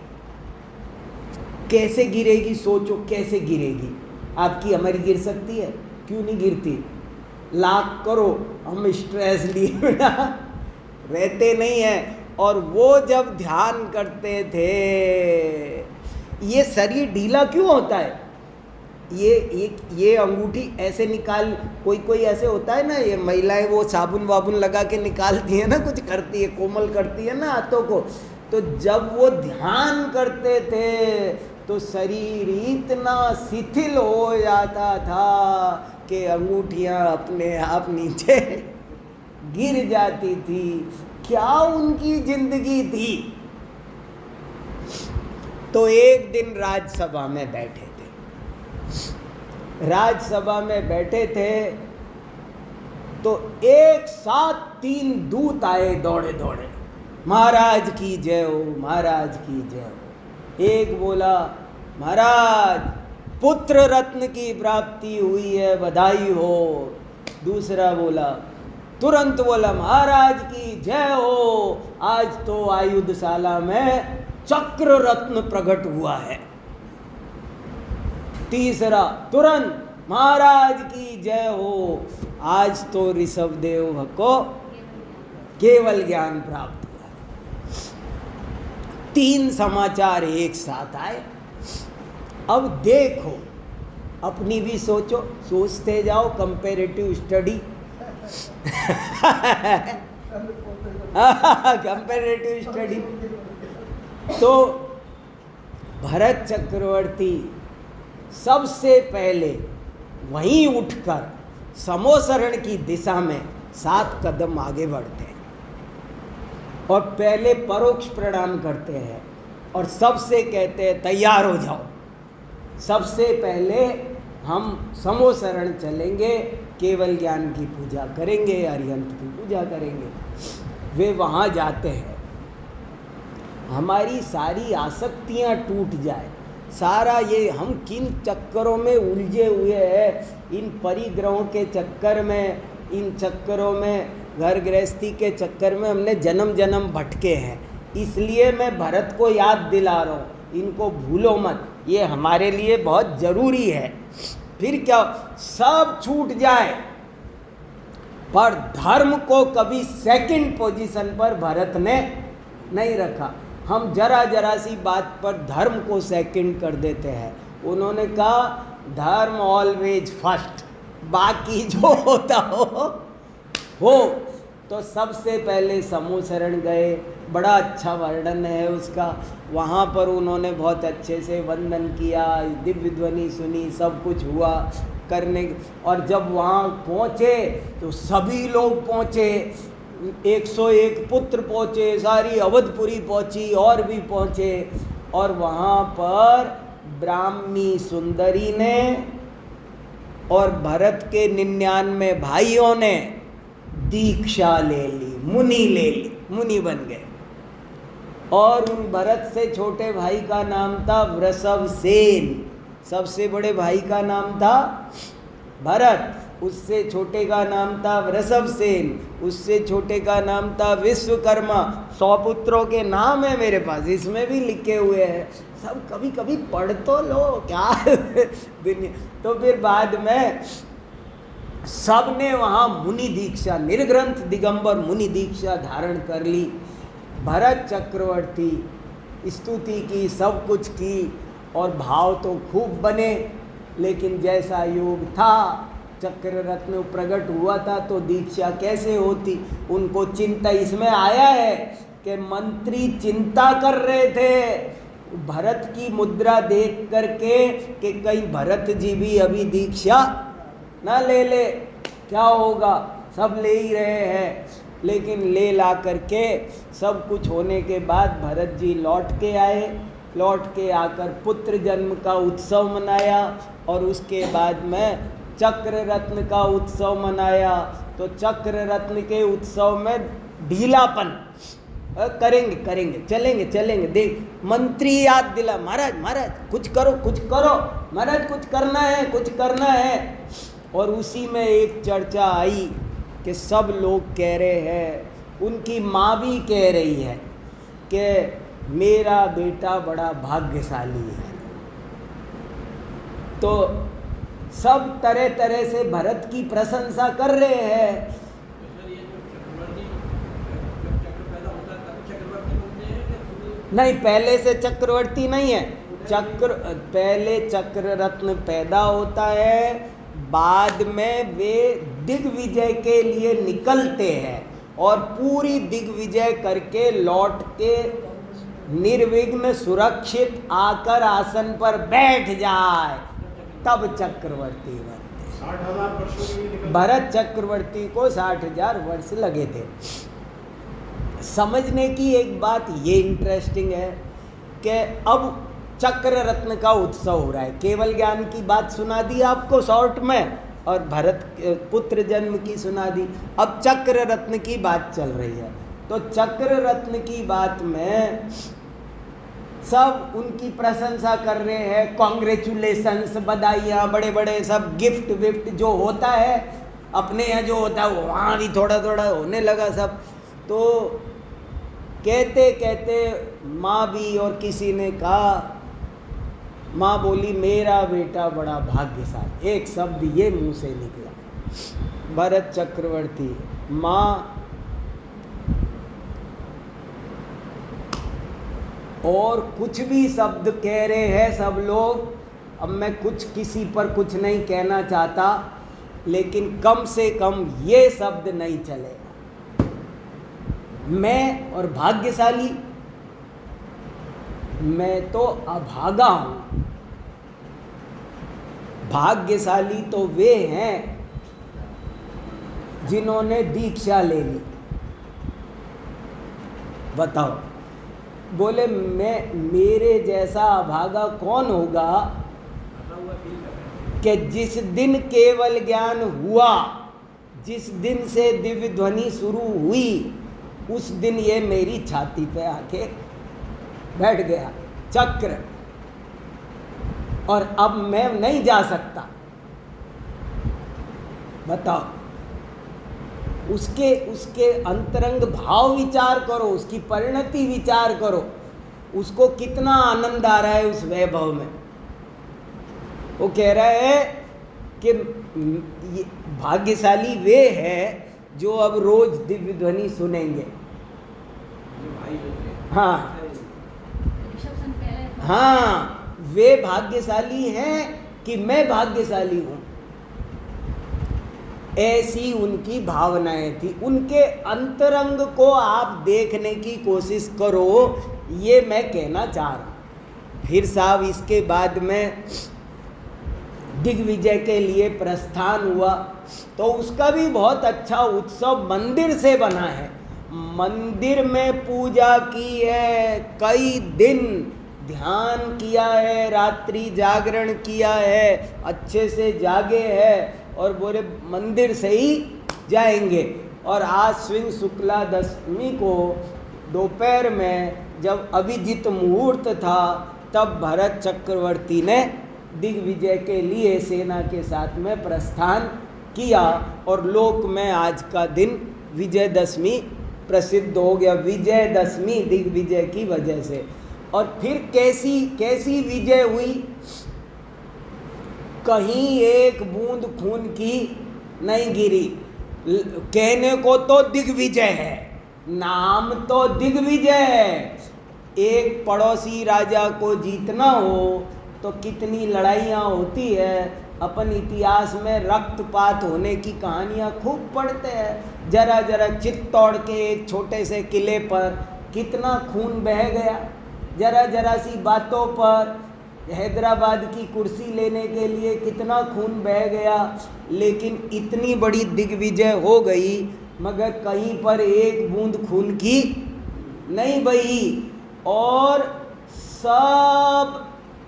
कैसे गिरेगी, सोचो कैसे गिरेगी, आपकी हमारी गिर सकती है? क्यों नहीं गिरती? लाख करो, हम स्ट्रेस लिए बिना रहते नहीं हैं। और वो जब ध्यान करते थे, ये शरीर ढीला क्यों होता है? ये अंगूठी ऐसे निकाल, कोई ऐसे होता है ना, ये महिलाएं वो साबुन वाबुन लगा के निकालती है ना, कुछ करती है, कोमल करती है ना हाथों को। तो जब वो ध्यान करते थे तो शरीर इतना शिथिल हो जाता था कि अंगूठियां अपने आप नीचे गिर जाती थी। क्या उनकी जिंदगी थी। तो एक दिन राज्यसभा में बैठे थे, राज्यसभा में बैठे थे तो एक साथ 3 दूत आए दौड़े दौड़े, महाराज की जय हो, महाराज की जय हो। एक बोला, महाराज पुत्र रत्न की प्राप्ति हुई है, बधाई हो। दूसरा बोला, तुरंत बोला, महाराज की जय हो, आज तो आयुधशाला में चक्र रत्न प्रकट हुआ है। तीसरा तुरंत, महाराज की जय हो, आज तो ऋषभदेव को केवल ज्ञान प्राप्त हुआ। 3 समाचार एक साथ आए। अब देखो, अपनी भी सोचो, सोचते जाओ, कंपैरेटिव स्टडी कंपैरेटिव स्टडी। तो भरत चक्रवर्ती सबसे पहले वहीं उठकर समोसरण की दिशा में 7 कदम आगे बढ़ते हैं और पहले परोक्ष प्रणाम करते हैं और सबसे कहते हैं तैयार हो जाओ, सबसे पहले हम समोसरण चलेंगे, केवल ज्ञान की पूजा करेंगे, अरिहंत की पूजा करेंगे। वे वहाँ जाते हैं, हमारी सारी आसक्तियाँ टूट जाए, सारा ये हम किन चक्करों में उलझे हुए हैं, इन परिग्रहों के चक्कर में, इन चक्करों में, घर गृहस्थी के चक्कर में हमने जन्म जन्म भटके हैं। इसलिए मैं भरत को याद दिला रहा हूँ, इनको भूलो मत, ये हमारे लिए बहुत ज़रूरी है। फिर क्या, सब छूट जाए पर धर्म को कभी सेकंड पोजीशन पर भरत ने नहीं रखा। हम जरा जरा सी बात पर धर्म को सेकंड कर देते हैं। उन्होंने कहा धर्म ऑलवेज फर्स्ट, बाकी जो होता हो। तो सबसे पहले समोसरण गए, बड़ा अच्छा वर्णन है उसका। वहाँ पर उन्होंने बहुत अच्छे से वंदन किया, दिव्य ध्वनि सुनी, सब कुछ हुआ करने। और जब वहाँ पहुँचे तो सभी लोग पहुँचे, 101 पुत्र पहुँचे, सारी अवधपुरी पहुँची और भी पहुँचे। और वहाँ पर ब्राह्मी सुंदरी ने और भरत के 99 भाइयों ने दीक्षा ले ली, मुनि ले ली, मुनि बन गए। और उन भरत से छोटे भाई का नाम था वृषभसेन। सबसे बड़े भाई का नाम था भरत, उससे छोटे का नाम था वृषभसेन, उससे छोटे का नाम था विश्वकर्मा। 100 पुत्रों के नाम है मेरे पास, इसमें भी लिखे हुए हैं सब। कभी कभी पढ़ तो लो क्या दुनिया। तो फिर बाद में सब ने वहाँ मुनि दीक्षा, निर्ग्रंथ दिगंबर मुनि दीक्षा धारण कर ली। भरत चक्रवर्ती स्तुति की, सब कुछ की, और भाव तो खूब बने। लेकिन जैसा योग था, चक्र रत्न प्रकट हुआ था, तो दीक्षा कैसे होती। उनको चिंता इसमें आया है कि मंत्री चिंता कर रहे थे भरत की मुद्रा देख करके कि कहीं भरत जी भी अभी दीक्षा ना ले ले, क्या होगा। सब ले ही रहे हैं, लेकिन ले ला करके सब कुछ होने के बाद भरत जी लौट के आए। लौट के आकर पुत्र जन्म का उत्सव मनाया, और उसके बाद में चक्र रत्न का उत्सव मनाया। तो चक्र रत्न के उत्सव में ढीलापन करेंगे करेंगे, चलेंगे चलेंगे। देख मंत्री याद दिला, महाराज महाराज कुछ करो कुछ करो, महाराज कुछ करना है कुछ करना है। और उसी में एक चर्चा आई कि सब लोग कह रहे हैं, उनकी माँ भी कह रही है कि मेरा बेटा बड़ा भाग्यशाली है। तो सब तरह तरह से भरत की प्रशंसा कर रहे हैं। नहीं, पहले से चक्रवर्ती नहीं है। पहले चक्र रत्न पैदा होता है, बाद में वे दिग्विजय के लिए निकलते हैं, और पूरी दिग्विजय करके लौट के निर्विघ्न सुरक्षित आकर आसन पर बैठ जाए, तब चक्रवर्ती बनते। 60,000 वर्षों के लिए निकल। भरत चक्रवर्ती को 60,000 वर्ष लगे थे। समझने की एक बात ये इंटरेस्टिंग है कि अब चक्र रत्न का उत्सव हो रहा है। केवल ज्ञान की बात सुना दी आपको शॉर्ट में, और भरत पुत्र जन्म की सुना दी। अब चक्र रत्न की बात चल रही है। तो चक्र रत्न की बात में सब उनकी प्रशंसा कर रहे हैं, कॉन्ग्रेचुलेशंस, बधाइयाँ, बड़े बड़े सब गिफ्ट विफ्ट जो होता है अपने यहाँ जो होता है वहाँ भी थोड़ा थोड़ा होने लगा सब। तो कहते कहते माँ भी, और किसी ने कहा, माँ बोली मेरा बेटा बड़ा भाग्यशाली। एक शब्द ये मुंह से निकला, भरत चक्रवर्ती। माँ और कुछ भी शब्द कह रहे हैं सब लोग। अब मैं कुछ किसी पर कुछ नहीं कहना चाहता, लेकिन कम से कम ये शब्द नहीं चलेगा। मैं और भाग्यशाली, मैं तो अभागा हूं। भाग्यशाली तो वे हैं जिन्होंने दीक्षा ले ली। बताओ, बोले मैं, मेरे जैसा अभागा कौन होगा कि जिस दिन केवल ज्ञान हुआ, जिस दिन से दिव्य ध्वनि शुरू हुई, उस दिन ये मेरी छाती पे आके बैठ गया चक्र, और अब मैं नहीं जा सकता। बताओ, उसके अंतरंग भाव विचार करो, उसकी परिणति विचार करो, उसको कितना आनंद आ रहा है उस वैभव में। वो कह रहा है कि भाग्यशाली वे हैं जो अब रोज दिव्य ध्वनि सुनेंगे। हाँ हाँ, वे भाग्यशाली हैं कि मैं भाग्यशाली हूँ। ऐसी उनकी भावनाएं थी। उनके अंतरंग को आप देखने की कोशिश करो, ये मैं कहना चाह रहा हूँ। फिर साहब इसके बाद में दिग्विजय के लिए प्रस्थान हुआ, तो उसका भी बहुत अच्छा उत्सव मंदिर से बना है। मंदिर में पूजा की है, कई दिन ध्यान किया है, रात्रि जागरण किया है, अच्छे से जागे हैं, और बोले मंदिर से ही जाएंगे। और आज श्विन शुक्ला दशमी को दोपहर में जब अभिजीत मुहूर्त था तब भरत चक्रवर्ती ने दिग्विजय के लिए सेना के साथ में प्रस्थान किया और लोक में आज का दिन विजयदशमी प्रसिद्ध हो गया। विजयदशमी दिग्विजय की वजह से। और फिर कैसी कैसी विजय हुई, कहीं एक बूंद खून की नहीं गिरी। कहने को तो दिग्विजय है, नाम तो दिग्विजय है। एक पड़ोसी राजा को जीतना हो तो कितनी लड़ाइयाँ होती है। अपन इतिहास में रक्तपात होने की कहानियाँ खूब पढ़ते हैं। जरा जरा चित्तौड़ के एक छोटे से किले पर कितना खून बह गया, जरा जरा सी बातों पर। हैदराबाद की कुर्सी लेने के लिए कितना खून बह गया, लेकिन इतनी बड़ी दिग्विजय हो गई मगर कहीं पर एक बूंद खून की नहीं बही। और सब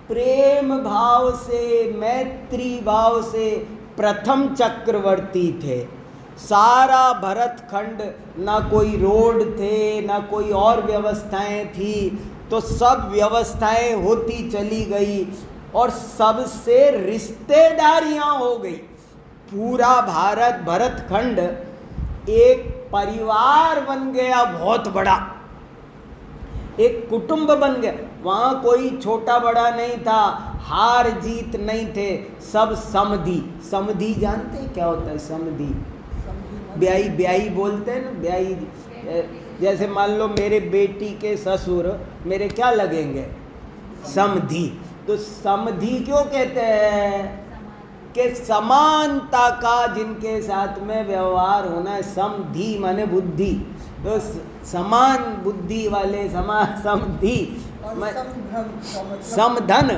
प्रेम भाव से, मैत्री भाव से प्रथम चक्रवर्ती थे। सारा भरतखंड, ना कोई रोड थे ना कोई और व्यवस्थाएं थी, तो सब व्यवस्थाएं होती चली गई और सबसे रिश्तेदारियां हो गई। पूरा भारत भरतखंड एक परिवार बन गया, बहुत बड़ा एक कुटुंब बन गया। वहाँ कोई छोटा बड़ा नहीं था, हार जीत नहीं थे, सब समधी। समधी जानते हैं क्या होता है? समधी ब्याई, ब्याई बोलते हैं ना, ब्याई। जैसे मान लो मेरे बेटी के ससुर मेरे क्या लगेंगे? समधी। तो समधी क्यों कहते हैं? कि समानता का जिनके साथ में व्यवहार होना है। समधी माने बुद्धि, तो समान बुद्धि वाले समान समधी। समधन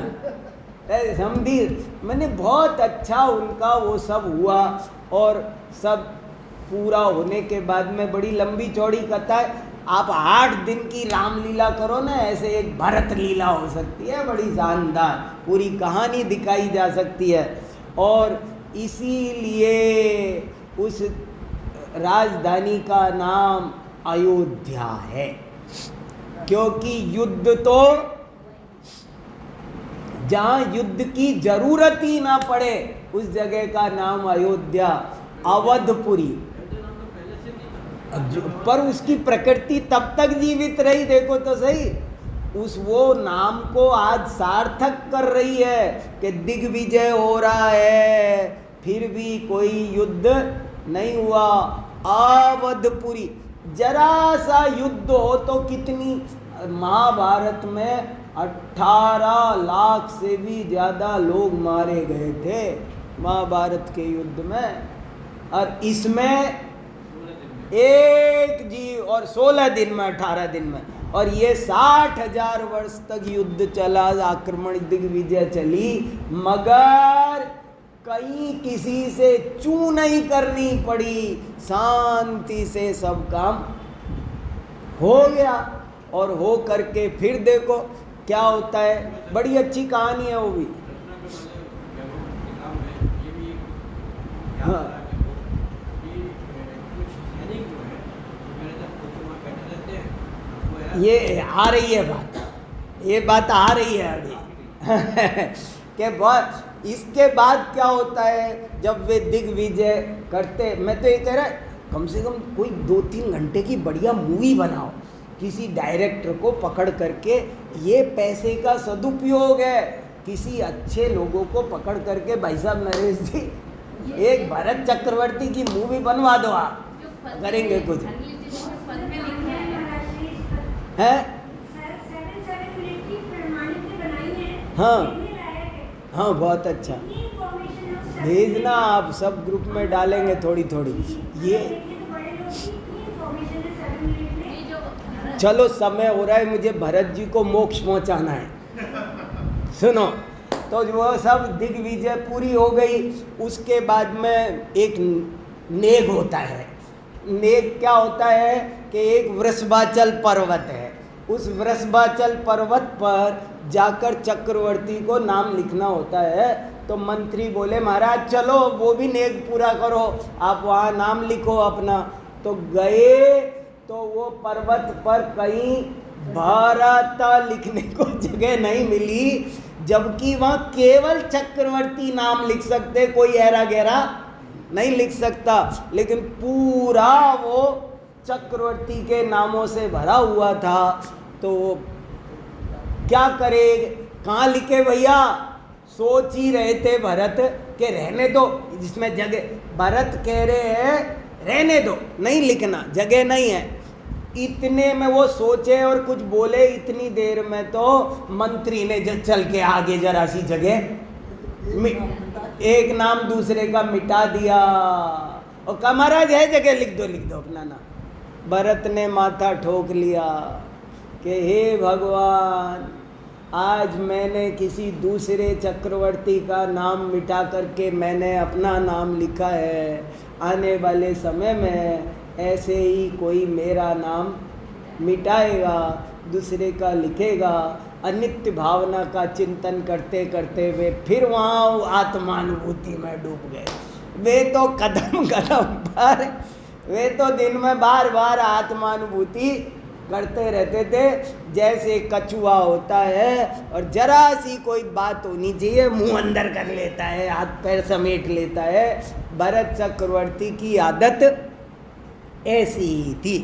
समधी मैंने बहुत अच्छा उनका वो सब हुआ। और सब पूरा होने के बाद में बड़ी लंबी चौड़ी कथा है। आप 8 दिन की रामलीला करो ना, ऐसे एक भरत लीला हो सकती है, बड़ी शानदार पूरी कहानी दिखाई जा सकती है। और इसीलिए उस राजधानी का नाम अयोध्या है, क्योंकि युद्ध तो जहाँ युद्ध की जरूरत ही ना पड़े उस जगह का नाम अयोध्या, अवधपुरी। पर उसकी प्रकृति तब तक जीवित रही, देखो तो सही, उस वो नाम को आज सार्थक कर रही है कि दिग्विजय हो रहा है, फिर भी कोई युद्ध नहीं हुआ। अवधपुरी, जरा सा युद्ध हो तो कितनी, महाभारत में 18 लाख से भी ज़्यादा लोग मारे गए थे महाभारत के युद्ध में। और इसमें एक जी और 16 दिन में, 18 दिन में, और ये 60,000 वर्ष तक युद्ध चला, आक्रमण दिग्विजय चली, मगर कहीं किसी से चू नहीं करनी पड़ी, शांति से सब काम हो गया। और हो करके फिर देखो क्या होता है, बड़ी अच्छी कहानी है वो भी। हाँ, ये आ रही है बात, ये बात आ रही है अभी के बाद। इसके बाद क्या होता है, जब वे दिग्विजय करते, मैं तो ये कह रहा कम से कम कोई 2-3 घंटे की बढ़िया मूवी बनाओ, किसी डायरेक्टर को पकड़ करके, ये पैसे का सदुपयोग है, किसी अच्छे लोगों को पकड़ करके, भाई साहब नरेश जी एक भरत चक्रवर्ती की मूवी बनवा दो, आप करेंगे कुछ है? हाँ हाँ, बहुत अच्छा, भेजना आप, सब ग्रुप में डालेंगे थोड़ी थोड़ी। ये चलो समय हो रहा है, मुझे भरत जी को मोक्ष पहुंचाना है। सुनो, तो वो सब दिग्विजय पूरी हो गई। उसके बाद में एक नेग होता है। नेग क्या होता है कि एक वृषभाचल पर्वत है, उस वृषभाचल पर्वत पर जाकर चक्रवर्ती को नाम लिखना होता है। तो मंत्री बोले महाराज चलो वो भी नेग पूरा करो, आप वहाँ नाम लिखो अपना। तो गए तो वो पर्वत पर कहीं भारत लिखने को जगह नहीं मिली, जबकि वहाँ केवल चक्रवर्ती नाम लिख सकते, कोई ऐरा गहरा नहीं लिख सकता, लेकिन पूरा वो चक्रवर्ती के नामों से भरा हुआ था। तो क्या करे, कहाँ लिखे भैया? सोच ही रहे थे भरत के रहने दो, जिसमें जगह, भरत कह रहे हैं रहने दो, नहीं लिखना, जगह नहीं है। इतने में वो सोचे और कुछ बोले, इतनी देर में तो मंत्री ने चल के आगे जरा सी जगह एक नाम दूसरे का मिटा दिया और कहा महाराज है जगह, लिख दो अपना नाम। भरत ने माथा ठोक लिया कि हे भगवान, आज मैंने किसी दूसरे चक्रवर्ती का नाम मिटा करके मैंने अपना नाम लिखा है, आने वाले समय में ऐसे ही कोई मेरा नाम मिटाएगा, दूसरे का लिखेगा। अनित्य भावना का चिंतन करते करते वे फिर वहाँ आत्मानुभूति में डूब गए। वे तो कदम पर वे तो दिन में बार बार आत्मानुभूति करते रहते थे। जैसे कछुआ होता है और जरा सी कोई बात होनी चाहिए मुंह अंदर कर लेता है, हाथ पैर समेट लेता है। भरत चक्रवर्ती की आदत ऐसी ही थी।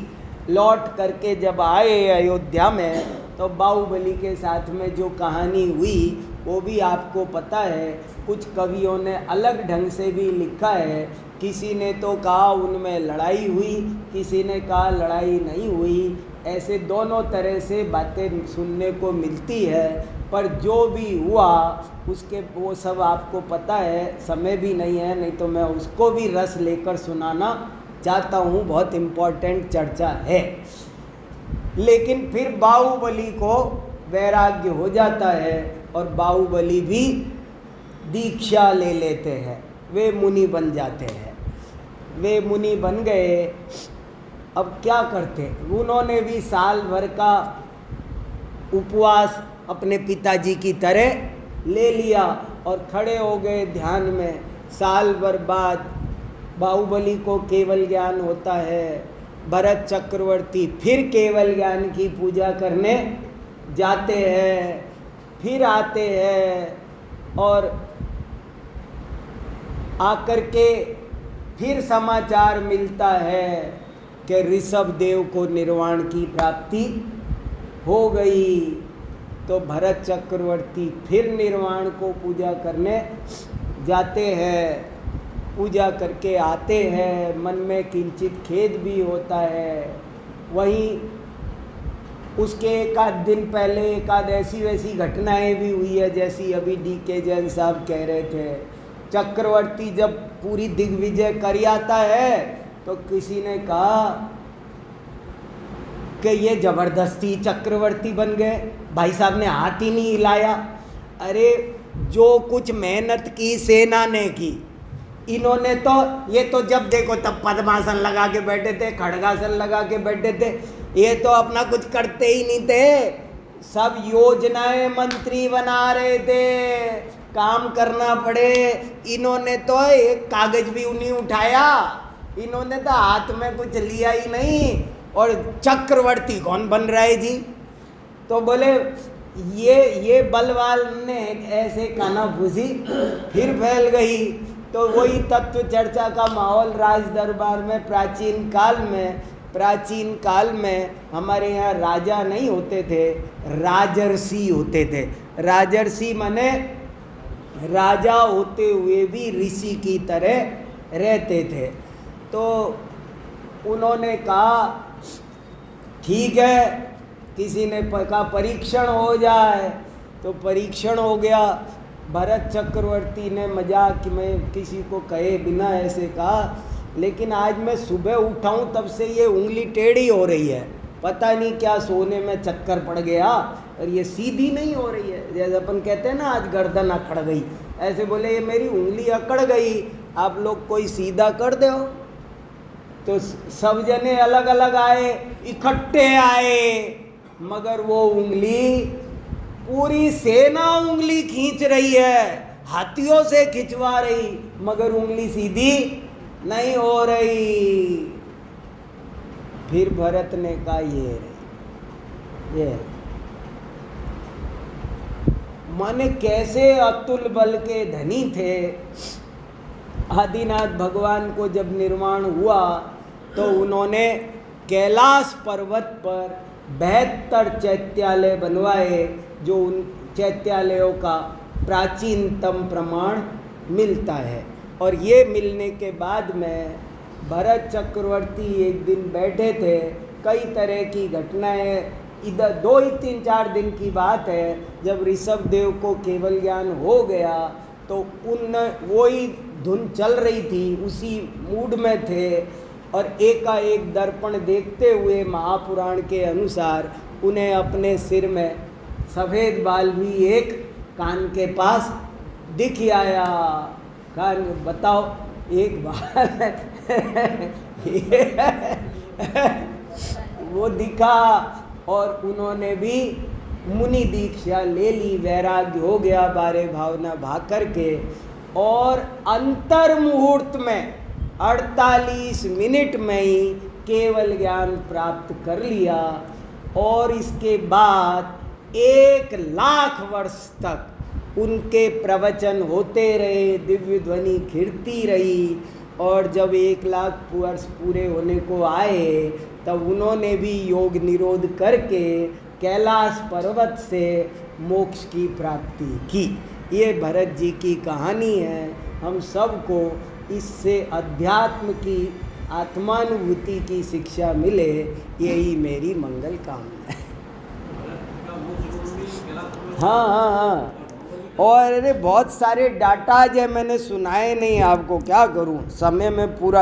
लौट करके जब आए अयोध्या में तो बाहुबली के साथ में जो कहानी हुई वो भी आपको पता है। कुछ कवियों ने अलग ढंग से भी लिखा है। किसी ने तो कहा उनमें लड़ाई हुई, किसी ने कहा लड़ाई नहीं हुई। ऐसे दोनों तरह से बातें सुनने को मिलती है, पर जो भी हुआ उसके वो सब आपको पता है। समय भी नहीं है, नहीं तो मैं उसको भी रस लेकर सुनाना चाहता हूँ, बहुत इम्पोर्टेंट चर्चा है। लेकिन फिर बाहुबली को वैराग्य हो जाता है और बाहुबली भी दीक्षा ले लेते हैं, वे मुनि बन जाते हैं। वे मुनि बन गए। अब क्या करते, उन्होंने भी साल भर का उपवास अपने पिताजी की तरह ले लिया और खड़े हो गए ध्यान में। साल भर बाद बाहुबली को केवल ज्ञान होता है। भरत चक्रवर्ती फिर केवल ज्ञान की पूजा करने जाते हैं, फिर आते हैं और आकर के फिर समाचार मिलता है कि ऋषभ देव को निर्वाण की प्राप्ति हो गई। तो भरत चक्रवर्ती फिर निर्वाण को पूजा करने जाते हैं, पूजा करके आते हैं। मन में किंचित खेद भी होता है। वहीं उसके एक आध दिन पहले एक आध ऐसी वैसी घटनाएं भी हुई है, जैसी अभी DK जैन साहब कह रहे थे। चक्रवर्ती जब पूरी दिग्विजय कर आता है तो किसी ने कहा कि ये जबरदस्ती चक्रवर्ती बन गए, भाई साहब ने हाथ ही नहीं हिलाया। अरे जो कुछ मेहनत की सेना ने की, इन्होंने तो ये तो जब देखो तब पद्मासन लगा के बैठे थे, खड़गासन लगा के बैठे थे, ये तो अपना कुछ करते ही नहीं थे। सब योजनाएं मंत्री बना रहे थे, काम करना पड़े। इन्होंने तो एक कागज भी नहीं उठाया, इन्होंने तो हाथ में कुछ लिया ही नहीं। और चक्रवर्ती कौन बन रहा है जी? तो बोले ये बलवाल ने ऐसे कानाफूसी फिर फैल गई। तो वही तत्व चर्चा का माहौल राज दरबार में प्राचीन काल में हमारे यहाँ राजा नहीं होते थे, राजर्षि होते थे। राजर्षि माने राजा होते हुए भी ऋषि की तरह रहते थे। तो उन्होंने कहा ठीक है, किसी ने कहा परीक्षण हो जाए, तो परीक्षण हो गया। भरत चक्रवर्ती ने मजाक में किसी को कहे बिना ऐसे कहा, लेकिन आज मैं सुबह उठाऊं तब से ये उंगली टेढ़ी हो रही है, पता नहीं क्या सोने में चक्कर पड़ गया और ये सीधी नहीं हो रही है। जैसे अपन कहते हैं ना आज गर्दन अकड़ गई, ऐसे बोले ये मेरी उंगली अकड़ गई, आप लोग कोई सीधा कर दो। तो सब जने अलग अलग आए, इकट्ठे आए, मगर वो उंगली पूरी सेना उंगली खींच रही है, हाथियों से खिंचवा रही, मगर उंगली सीधी नहीं हो रही। फिर भरत ने कहा ये रही, ये माने कैसे अतुल बल के धनी थे। आदिनाथ भगवान को जब निर्वाण हुआ तो उन्होंने कैलाश पर्वत पर 72 चैत्यालय बनवाए, जो उन चैत्यालयों का प्राचीनतम प्रमाण मिलता है। और ये मिलने के बाद में भरत चक्रवर्ती एक दिन बैठे थे, कई तरह की घटनाएं, इधर 2 ही 3-4 दिन की बात है, जब ऋषभ देव को केवल ज्ञान हो गया तो वो ही धुन चल रही थी, उसी मूड में थे। और एकाएक दर्पण देखते हुए महापुराण के अनुसार उन्हें अपने सिर में सफ़ेद बाल भी एक कान के पास दिख आया। कान बताओ एक बार वो दिखा और उन्होंने भी मुनि दीक्षा ले ली, वैराग्य हो गया, बारे भावना भाग करके, और अंतर मुहूर्त में 48 मिनट में ही केवल ज्ञान प्राप्त कर लिया। और इसके बाद 1 लाख वर्ष तक उनके प्रवचन होते रहे, दिव्य ध्वनि खिड़ती रही। और जब 1 लाख वर्ष पूरे होने को आए तब उन्होंने भी योग निरोध करके कैलाश पर्वत से मोक्ष की प्राप्ति की। ये भरत जी की कहानी है। हम सबको इससे अध्यात्म की, आत्मानुभूति की शिक्षा मिले, यही मेरी मंगल कामना है। हाँ हाँ हाँ। और अरे बहुत सारे डाटा जो मैंने सुनाए नहीं आपको, क्या करूं, समय में पूरा